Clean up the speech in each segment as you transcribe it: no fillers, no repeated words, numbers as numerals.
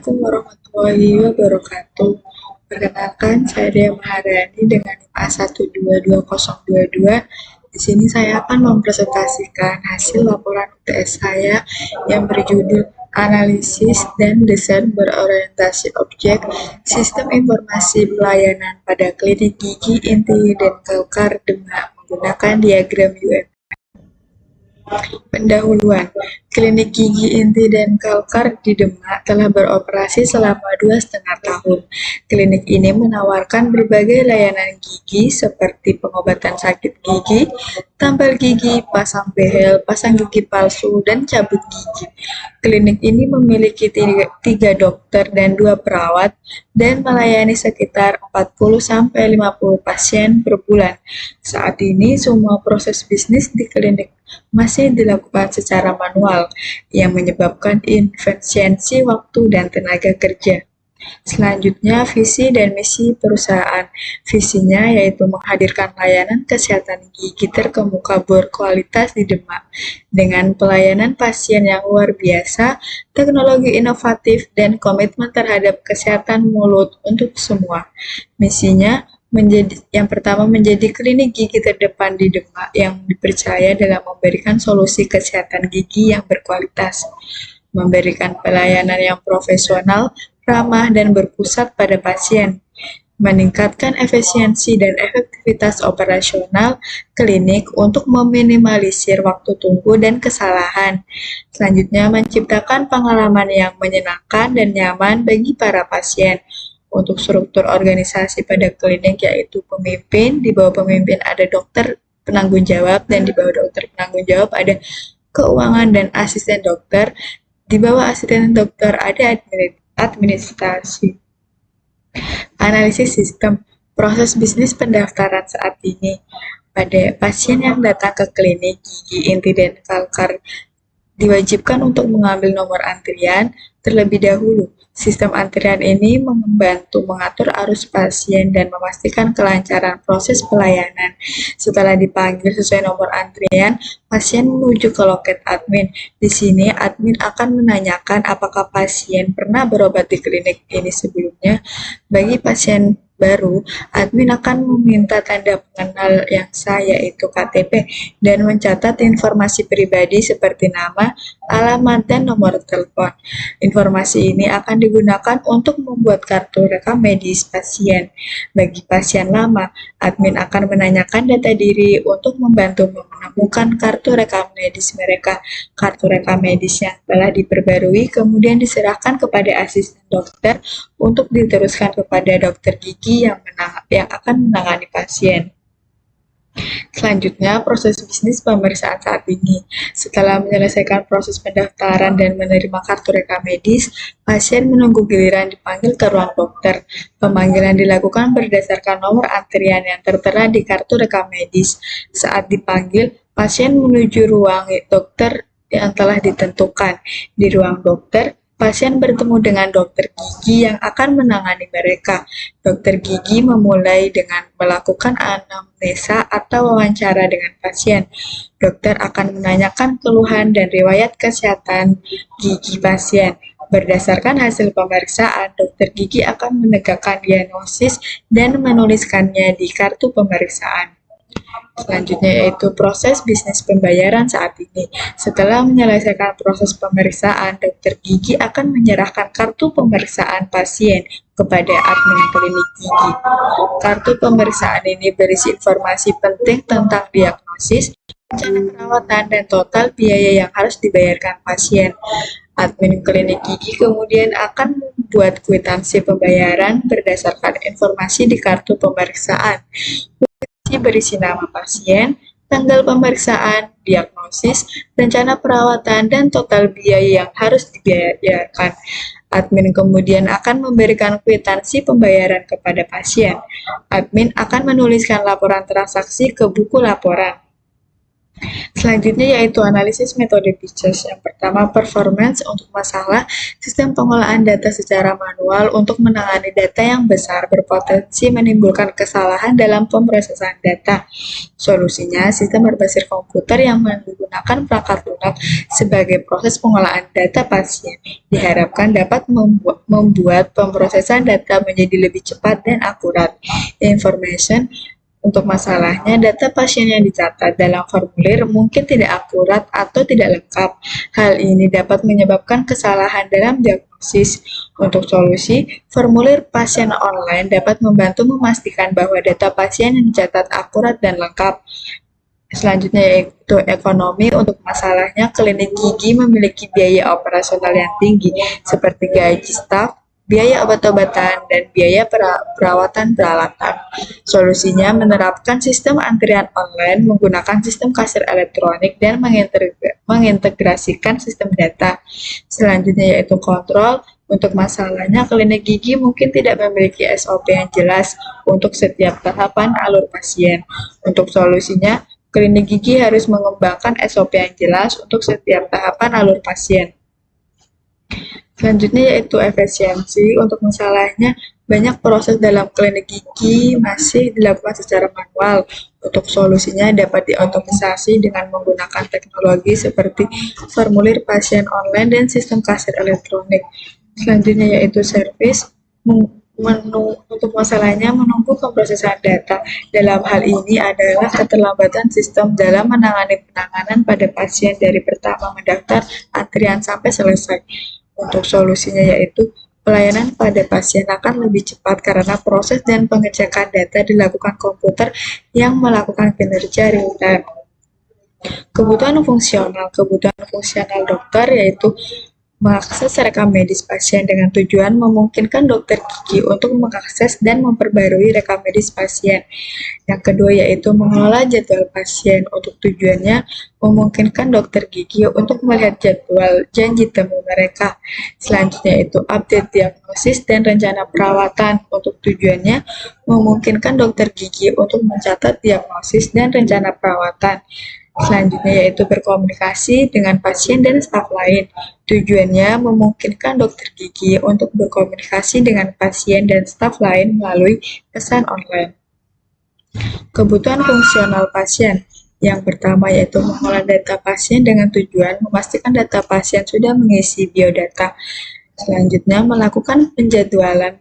Assalamualaikum warahmatullahi wabarakatuh. Perkenalkan, saya Dea Maharani dengan NIM A122022. Di sini saya akan mempresentasikan hasil laporan UTS saya yang berjudul Analisis dan Desain Berorientasi Objek Sistem Informasi Pelayanan pada Klinik Gigi Inti dan Kalkar Demak menggunakan diagram UM. Pendahuluan, Klinik Gigi Inti dan Kalkar di Demak telah beroperasi selama 2,5 tahun. Klinik ini menawarkan berbagai layanan gigi seperti pengobatan sakit gigi, tampal gigi, pasang behel, pasang gigi palsu, dan cabut gigi. Klinik ini memiliki 3 dokter dan 2 perawat dan melayani sekitar 40-50 pasien per bulan. Saat ini semua proses bisnis di klinik masih dilakukan secara manual, yang menyebabkan inefisiensi waktu dan tenaga kerja. Selanjutnya, visi dan misi perusahaan. Visinya yaitu menghadirkan layanan kesehatan gigi terkemuka berkualitas di Demak, dengan pelayanan pasien yang luar biasa, teknologi inovatif, dan komitmen terhadap kesehatan mulut untuk semua. Misinya yang pertama menjadi klinik gigi terdepan di Demak yang dipercaya dalam memberikan solusi kesehatan gigi yang berkualitas, memberikan pelayanan yang profesional, ramah, dan berpusat pada pasien, meningkatkan efisiensi dan efektivitas operasional klinik untuk meminimalisir waktu tunggu dan kesalahan. Selanjutnya, menciptakan pengalaman yang menyenangkan dan nyaman bagi para pasien. Untuk struktur organisasi pada klinik yaitu pemimpin, di bawah pemimpin ada dokter penanggung jawab, dan di bawah dokter penanggung jawab ada keuangan dan asisten dokter. Di bawah asisten dokter ada administrasi. Analisis sistem proses bisnis pendaftaran saat ini. Pada pasien yang datang ke klinik Gigi Inti dan Kalkar diwajibkan untuk mengambil nomor antrian terlebih dahulu. Sistem antrian ini membantu mengatur arus pasien dan memastikan kelancaran proses pelayanan. Setelah dipanggil sesuai nomor antrian, pasien menuju ke loket admin. Di sini, admin akan menanyakan apakah pasien pernah berobat di klinik ini sebelumnya. Bagi pasien baru, admin akan meminta tanda pengenal yang sah yaitu KTP dan mencatat informasi pribadi seperti nama, alamat, dan nomor telepon. Informasi ini akan digunakan untuk membuat kartu rekam medis pasien. Bagi pasien lama, admin akan menanyakan data diri untuk membantu menemukan kartu rekam medis mereka. Kartu rekam medis yang telah diperbarui kemudian diserahkan kepada asisten dokter untuk diteruskan kepada dokter gigi yang akan menangani pasien. Selanjutnya, proses bisnis pemeriksaan saat ini. Setelah menyelesaikan proses pendaftaran dan menerima kartu rekam medis, pasien menunggu giliran dipanggil ke ruang dokter. Pemanggilan dilakukan berdasarkan nomor antrian yang tertera di kartu rekam medis. Saat dipanggil, pasien menuju ruang dokter yang telah ditentukan. Di ruang dokter, pasien bertemu dengan dokter gigi yang akan menangani mereka. Dokter gigi memulai dengan melakukan anamnesa atau wawancara dengan pasien. Dokter akan menanyakan keluhan dan riwayat kesehatan gigi pasien. Berdasarkan hasil pemeriksaan, dokter gigi akan menegakkan diagnosis dan menuliskannya di kartu pemeriksaan. Selanjutnya yaitu proses bisnis pembayaran saat ini. Setelah menyelesaikan proses pemeriksaan, dokter gigi akan menyerahkan kartu pemeriksaan pasien kepada admin klinik gigi. Kartu pemeriksaan ini berisi informasi penting tentang diagnosis, rencana perawatan, dan total biaya yang harus dibayarkan pasien. Admin klinik gigi kemudian akan membuat kwitansi pembayaran berdasarkan informasi di kartu pemeriksaan. Berisi nama pasien, tanggal pemeriksaan, diagnosis, rencana perawatan, dan total biaya yang harus dibayarkan. Admin kemudian akan memberikan kwitansi pembayaran kepada pasien. Admin akan menuliskan laporan transaksi ke buku laporan. Selanjutnya yaitu analisis metode Pitches. Yang pertama, performance untuk masalah sistem pengolahan data secara manual untuk menangani data yang besar berpotensi menimbulkan kesalahan dalam pemrosesan data. Solusinya, sistem berbasis komputer yang menggunakan perangkat lunak sebagai proses pengolahan data pasien diharapkan dapat membuat pemrosesan data menjadi lebih cepat dan akurat. Information untuk masalahnya, data pasien yang dicatat dalam formulir mungkin tidak akurat atau tidak lengkap. Hal ini dapat menyebabkan kesalahan dalam diagnosis. Untuk solusi, formulir pasien online dapat membantu memastikan bahwa data pasien yang dicatat akurat dan lengkap. Selanjutnya yaitu ekonomi. Untuk masalahnya, klinik gigi memiliki biaya operasional yang tinggi seperti gaji staf, biaya obat-obatan, dan biaya perawatan peralatan. Solusinya menerapkan sistem antrian online menggunakan sistem kasir elektronik dan mengintegrasikan sistem data. Selanjutnya yaitu kontrol. Untuk masalahnya, klinik gigi mungkin tidak memiliki SOP yang jelas untuk setiap tahapan alur pasien. Untuk solusinya, klinik gigi harus mengembangkan SOP yang jelas untuk setiap tahapan alur pasien. Selanjutnya yaitu efisiensi. Untuk masalahnya, banyak proses dalam klinik gigi masih dilakukan secara manual. Untuk solusinya dapat diotomatisasi dengan menggunakan teknologi seperti formulir pasien online dan sistem kasir elektronik. Selanjutnya yaitu service. Untuk masalahnya menunggu pemrosesan data. Dalam hal ini adalah keterlambatan sistem dalam menangani penanganan pada pasien dari pertama mendaftar antrian sampai selesai. Untuk solusinya yaitu pelayanan pada pasien akan lebih cepat karena proses dan pengecekan data dilakukan komputer yang melakukan kinerja real time. Kebutuhan fungsional dokter yaitu mengakses rekam medis pasien dengan tujuan memungkinkan dokter gigi untuk mengakses dan memperbarui rekam medis pasien. Yang kedua yaitu mengelola jadwal pasien. Untuk tujuannya memungkinkan dokter gigi untuk melihat jadwal janji temu mereka. Selanjutnya itu update diagnosis dan rencana perawatan. Untuk tujuannya memungkinkan dokter gigi untuk mencatat diagnosis dan rencana perawatan. Selanjutnya yaitu berkomunikasi dengan pasien dan staf lain. Tujuannya memungkinkan dokter gigi untuk berkomunikasi dengan pasien dan staf lain melalui pesan online. Kebutuhan fungsional pasien. Yang pertama yaitu mengolah data pasien dengan tujuan memastikan data pasien sudah mengisi biodata. Selanjutnya melakukan penjadwalan.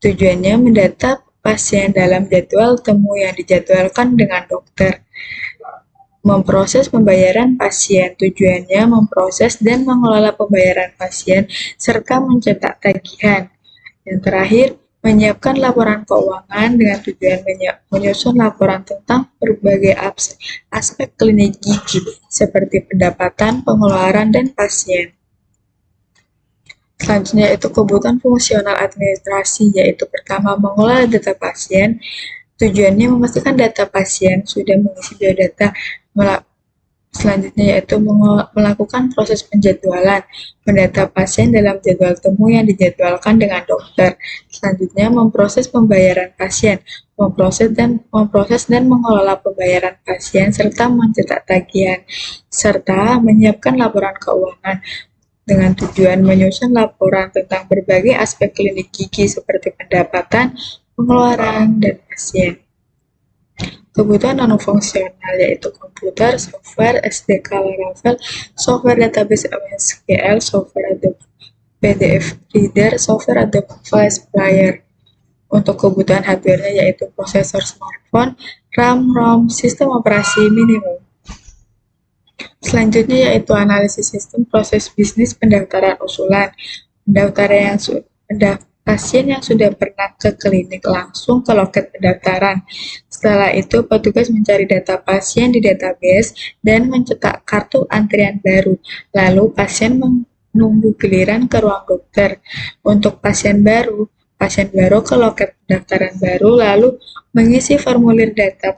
Tujuannya mendata pasien dalam jadwal temu yang dijadwalkan dengan dokter. Memproses pembayaran pasien. Tujuannya memproses dan mengelola pembayaran pasien serta mencetak tagihan. Yang terakhir, menyiapkan laporan keuangan dengan tujuan menyusun laporan tentang berbagai aspek klinik gigi seperti pendapatan, pengeluaran, dan pasien. Selanjutnya itu kebutuhan fungsional administrasi, yaitu pertama mengolah data pasien. Tujuannya memastikan data pasien sudah mengisi biodata. Selanjutnya yaitu melakukan proses penjadwalan, mendata pasien dalam jadwal temu yang dijadwalkan dengan dokter. Selanjutnya memproses pembayaran pasien, memproses dan mengelola pembayaran pasien serta mencetak tagihan, serta menyiapkan laporan keuangan dengan tujuan menyusun laporan tentang berbagai aspek klinik gigi seperti pendapatan, pengeluaran, dan pasien. Kebutuhan non-fungsional yaitu komputer, software, SDK Laravel, software database MySQL, software Adobe PDF Reader, software Adobe Flash Player. Untuk kebutuhan hardware-nya yaitu prosesor smartphone, RAM, ROM, sistem operasi minimum. Selanjutnya yaitu analisis sistem proses bisnis pendaftaran usulan. Pasien yang sudah pernah ke klinik langsung ke loket pendaftaran. Setelah itu, petugas mencari data pasien di database dan mencetak kartu antrian baru. Lalu, pasien menunggu giliran ke ruang dokter. Untuk pasien baru ke loket pendaftaran baru, lalu mengisi formulir data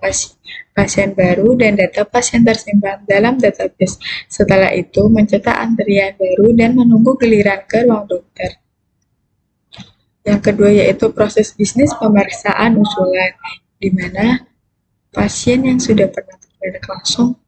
pasien baru dan data pasien tersimpan dalam database. Setelah itu, mencetak antrian baru dan menunggu giliran ke ruang dokter. Yang kedua yaitu proses bisnis pemeriksaan usulan, di mana pasien yang sudah pernah ke klinik langsung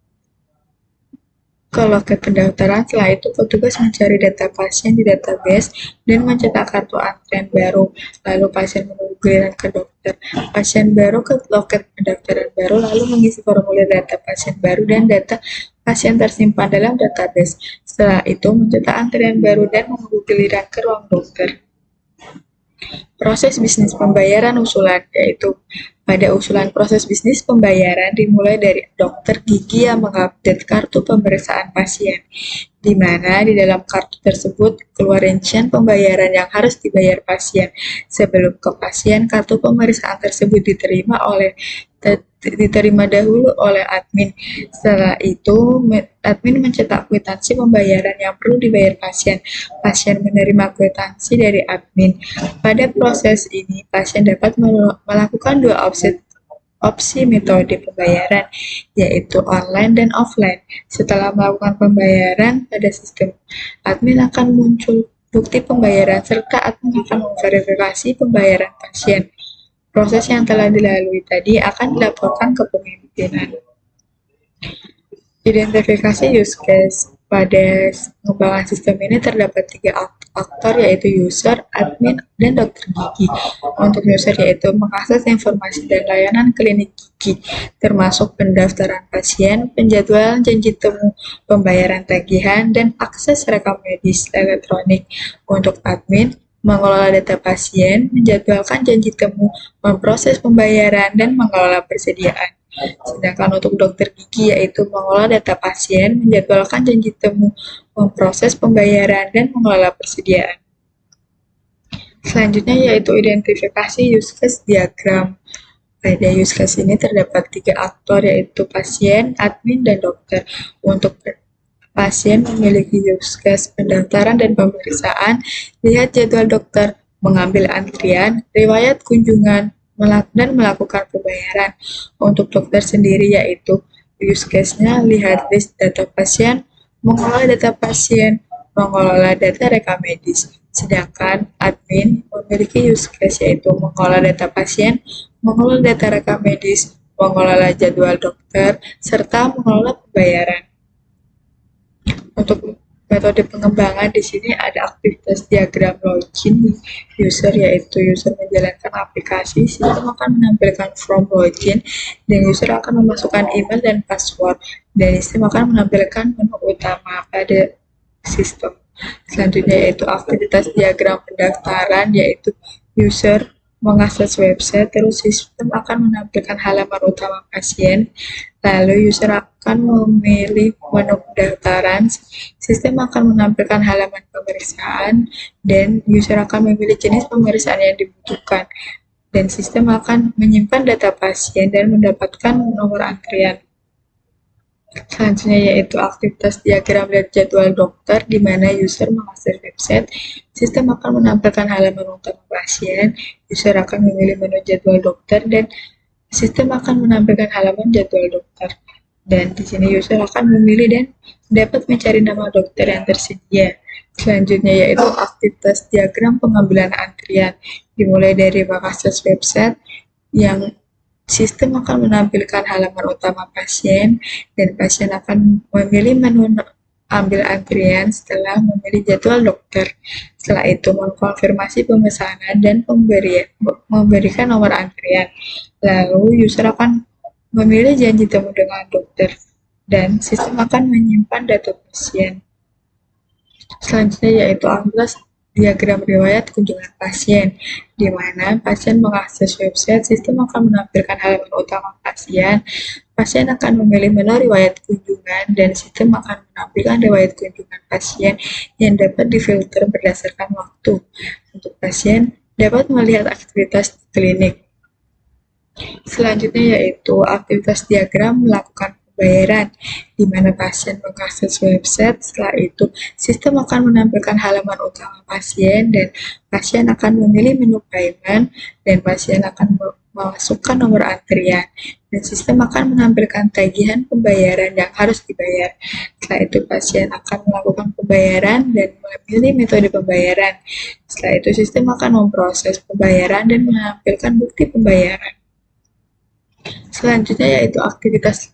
ke loket pendaftaran. Setelah itu, petugas mencari data pasien di database dan mencetak kartu antrian baru. Lalu pasien menunggu giliran ke dokter. Pasien baru ke loket pendaftaran baru, lalu mengisi formulir data pasien baru dan data pasien tersimpan dalam database. Setelah itu, mencetak antrian baru dan menunggu giliran ke ruang dokter. Proses bisnis pembayaran usulan, yaitu pada usulan proses bisnis pembayaran dimulai dari dokter gigi yang mengupdate kartu pemeriksaan pasien, di mana di dalam kartu tersebut keluar rincian pembayaran yang harus dibayar pasien. Sebelum ke pasien, kartu pemeriksaan tersebut diterima dahulu oleh admin. Setelah itu, admin mencetak kwitansi pembayaran yang perlu dibayar pasien. Pasien menerima kwitansi dari admin. Pada proses ini, pasien dapat melakukan dua opsi metode pembayaran, yaitu online dan offline. Setelah melakukan pembayaran pada sistem, admin akan muncul bukti pembayaran serta admin akan memverifikasi pembayaran pasien. Proses yang telah dilalui tadi akan dilaporkan ke pemimpinan. Identifikasi use case. Pada pengembangan sistem ini terdapat 3 aktor, yaitu user, admin, dan dokter gigi. Untuk user yaitu mengakses informasi dan layanan klinik gigi, termasuk pendaftaran pasien, penjadwalan janji temu, pembayaran tagihan, dan akses rekam medis elektronik. Untuk admin, mengelola data pasien, menjadwalkan janji temu, memproses pembayaran, dan mengelola persediaan. Sedangkan untuk dokter gigi yaitu mengelola data pasien, menjadwalkan janji temu, memproses pembayaran, dan mengelola persediaan. Selanjutnya yaitu identifikasi use case diagram. Pada use case ini terdapat 3 aktor, yaitu pasien, admin, dan dokter. Untuk pasien memiliki use case pendaftaran dan pemeriksaan, lihat jadwal dokter, mengambil antrian, riwayat kunjungan, dan melakukan pembayaran. Untuk dokter sendiri yaitu use case-nya lihat list data pasien, mengelola data pasien, mengelola data rekam medis. Sedangkan admin memiliki use case yaitu mengelola data pasien, mengelola data rekam medis, mengelola jadwal dokter, serta mengelola pembayaran. Untuk metode pengembangan di sini ada aktivitas diagram login user, yaitu user menjalankan aplikasi, sistem akan menampilkan form login, dan user akan memasukkan email dan password, dan sistem akan menampilkan menu utama pada sistem. Selanjutnya yaitu aktivitas diagram pendaftaran, yaitu user mengakses website, terus sistem akan menampilkan halaman utama pasien, lalu user akan memilih menu pendaftaran, sistem akan menampilkan halaman pemeriksaan, dan user akan memilih jenis pemeriksaan yang dibutuhkan, dan sistem akan menyimpan data pasien dan mendapatkan nomor antrian. Selanjutnya yaitu aktivitas diagram dan jadwal dokter, di mana user mengakses website, sistem akan menampilkan halaman utama pasien, user akan memilih menu jadwal dokter, dan sistem akan menampilkan halaman jadwal dokter. Dan di sini user akan memilih dan dapat mencari nama dokter yang tersedia. Selanjutnya yaitu aktivitas diagram pengambilan antrian, dimulai dari mengakses website yang sistem akan menampilkan halaman utama pasien, dan pasien akan memilih menu ambil antrian setelah memilih jadwal dokter. Setelah itu mengkonfirmasi pemesanan dan memberikan nomor antrian. Lalu user akan memilih janji temu dengan dokter, dan sistem akan menyimpan data pasien. Selanjutnya yaitu aktivitas diagram riwayat kunjungan pasien, di mana pasien mengakses website, sistem akan menampilkan halaman utama pasien, pasien akan memilih menu riwayat kunjungan, dan sistem akan menampilkan riwayat kunjungan pasien yang dapat difilter berdasarkan waktu. Untuk pasien dapat melihat aktivitas klinik. Selanjutnya yaitu aktivitas diagram melakukan pembayaran, di mana pasien mengakses website, setelah itu sistem akan menampilkan halaman utama pasien, dan pasien akan memilih menu payment, dan pasien akan memasukkan nomor antrian, dan sistem akan menampilkan tagihan pembayaran yang harus dibayar. Setelah itu pasien akan melakukan pembayaran dan memilih metode pembayaran. Setelah itu sistem akan memproses pembayaran dan menampilkan bukti pembayaran. Selanjutnya yaitu aktivitas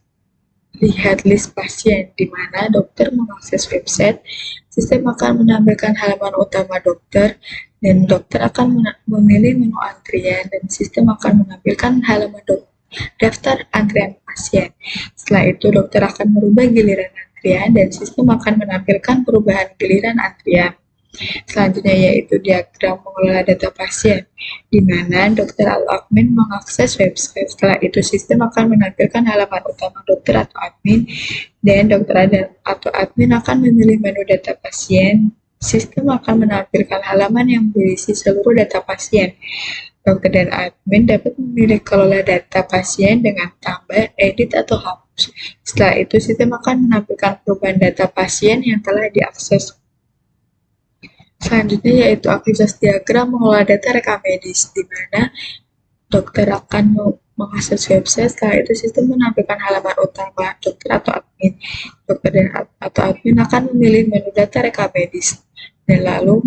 lihat list pasien, di mana dokter mengakses website, sistem akan menampilkan halaman utama dokter, dan dokter akan memilih menu antrian, dan sistem akan menampilkan halaman daftar antrian pasien. Setelah itu, dokter akan merubah giliran antrian, dan sistem akan menampilkan perubahan giliran antrian. Selanjutnya yaitu diagram mengelola data pasien, di mana dokter atau admin mengakses website. Setelah itu sistem akan menampilkan halaman utama dokter atau admin, dan dokter atau admin akan memilih menu data pasien. Sistem akan menampilkan halaman yang berisi seluruh data pasien. Dokter dan admin dapat memilih kelola data pasien dengan tambah, edit, atau hapus. Setelah itu sistem akan menampilkan perubahan data pasien yang telah diakses. Selanjutnya yaitu aktivitas diagram mengelola data rekam medis, di mana dokter akan mengakses website. Setelah itu sistem menampilkan halaman utama dokter atau admin. Dokter atau admin akan memilih menu data rekam medis, dan lalu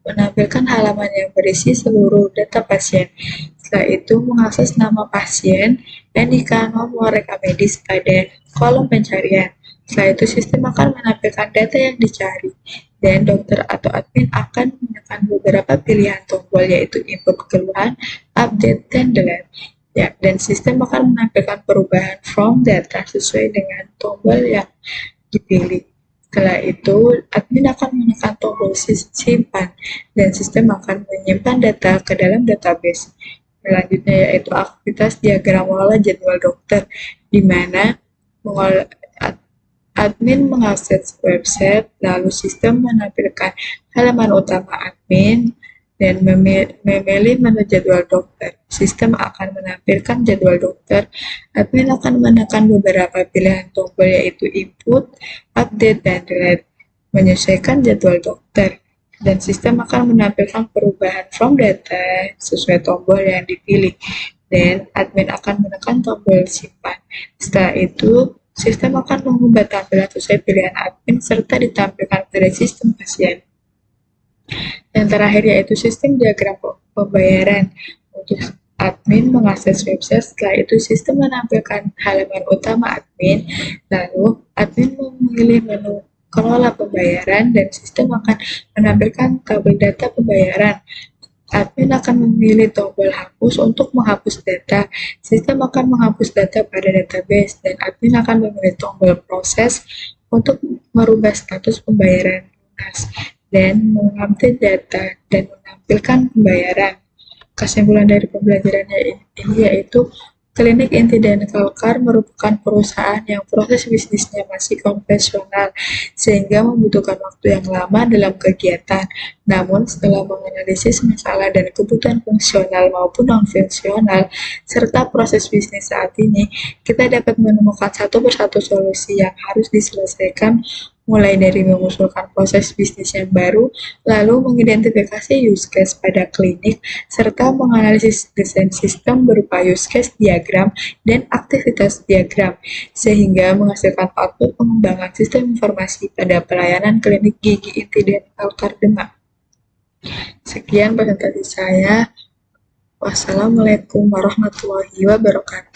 menampilkan halaman yang berisi seluruh data pasien. Setelah itu mengakses nama pasien, NIK, nomor rekam medis pada kolom pencarian. Setelah itu sistem akan menampilkan data yang dicari, dan dokter atau admin akan menekan beberapa pilihan tombol, yaitu input keluhan, update, dan delete. Ya, dan sistem akan menampilkan perubahan from data sesuai dengan tombol yang dipilih. Setelah itu, admin akan menekan tombol simpan, dan sistem akan menyimpan data ke dalam database. Selanjutnya yaitu aktivitas diagram mengelola jadwal dokter, di mana admin mengakses website, lalu sistem menampilkan halaman utama admin, dan memilih menu jadwal dokter. Sistem akan menampilkan jadwal dokter. Admin akan menekan beberapa pilihan tombol, yaitu input, update, dan delete, menyesuaikan jadwal dokter. Dan sistem akan menampilkan perubahan from data sesuai tombol yang dipilih. Dan admin akan menekan tombol simpan. Setelah itu, sistem akan mengubah tampilan sesuai pilihan admin serta ditampilkan pada sistem pasien. Yang terakhir yaitu sistem diagram pembayaran. Untuk admin mengakses website, setelah itu sistem menampilkan halaman utama admin, lalu admin memilih menu kelola pembayaran, dan sistem akan menampilkan tabel data pembayaran. Admin akan memilih tombol hapus untuk menghapus data. Sistem akan menghapus data pada database, dan admin akan memilih tombol proses untuk merubah status pembayaran lunas, dan mengupdate data dan menampilkan pembayaran. Kesimpulan dari pembelajarannya ini yaitu Klinik Inti dan Kalkar merupakan perusahaan yang proses bisnisnya masih konvensional, sehingga membutuhkan waktu yang lama dalam kegiatan. Namun, setelah menganalisis masalah dan kebutuhan fungsional maupun non-fungsional, serta proses bisnis saat ini, kita dapat menemukan satu persatu solusi yang harus diselesaikan, mulai dari mengusulkan proses bisnis yang baru, lalu mengidentifikasi use case pada klinik, serta menganalisis desain sistem berupa use case diagram dan aktivitas diagram, sehingga menghasilkan output pengembangan sistem informasi pada pelayanan klinik gigi inti dan Kalkar Demak. Sekian presentasi saya. Wassalamualaikum warahmatullahi wabarakatuh.